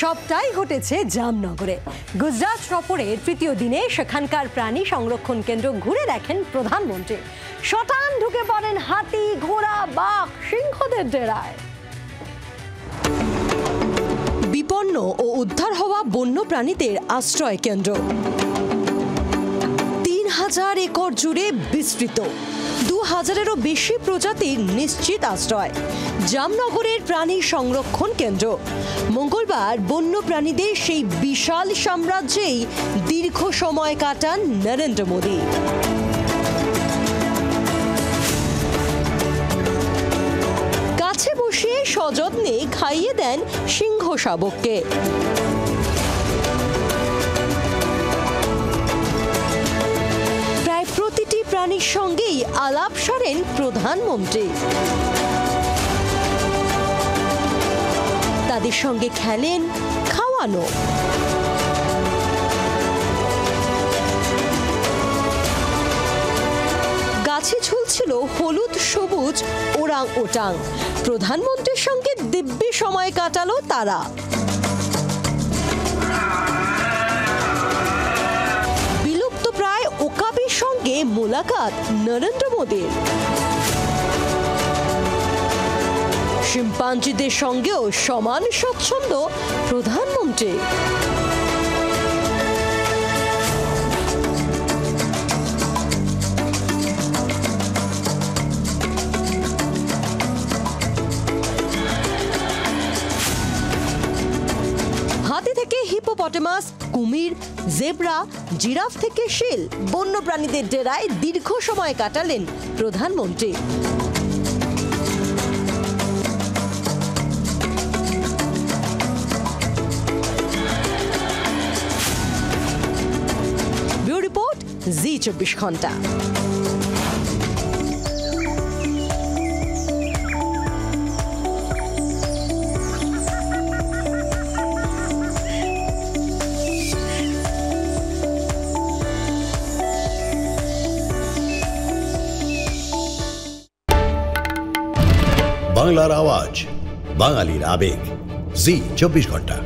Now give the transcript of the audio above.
সবটাই ঘটেছে জামনগরে। গুজরাট সফরের তৃতীয় দিনে সেখানকার প্রাণী সংরক্ষণ কেন্দ্র ঘুরে দেখেন প্রধানমন্ত্রী। শটান ঢুকে পড়েন হাতি, ঘোড়া, বাঘ, সিংহদের ডেরায়। বিপন্ন ও উদ্ধার হওয়া বন্য প্রাণীদের আশ্রয় কেন্দ্র ৩,০০০ একর জুড়ে বিস্তৃত, ২,০০০-এরও বেশি প্রজাতির নিশ্চিত আশ্রয়। জামনগরের প্রাণী সংরক্ষণ কেন্দ্র। মঙ্গলবার বন্য প্রাণীদের সেই বিশাল সাম্রাজ্যেই দীর্ঘ সময় কাটান নরেন্দ্র মোদী। কাছে বসিয়ে সযত্নে খাইয়ে দেন সিংহ শাবককে। প্রায় প্রতিটি প্রাণীর সঙ্গেই আলাপ সারেন প্রধানমন্ত্রী। তাদের সঙ্গে খেলেন, খাওয়ানো। গাছে ঝুলছিল হলুদ সবুজ ওরাং ওটাং। প্রধানমন্ত্রীর সঙ্গে দিব্যি সময় কাটালো তারা। বিলুপ্ত প্রায় ওকাবির সঙ্গে মোলাকাত নরেন্দ্র মোদীর। শিম্পাঞ্জিদের সঙ্গেও সমান স্বচ্ছন্দ প্রধানমন্ত্রী। হাতি থেকে হিপোপটেমাস, কুমির, জেব্রা, জিরাফ থেকে শিল, বন্য প্রাণীদের ডেরায় দীর্ঘ সময় কাটালেন প্রধানমন্ত্রী। ব্যুরো রিপোর্ট, জি24 ঘন্টা। বাংলার আওয়াজ, বাঙালির আবেগ, জি24 ঘন্টা।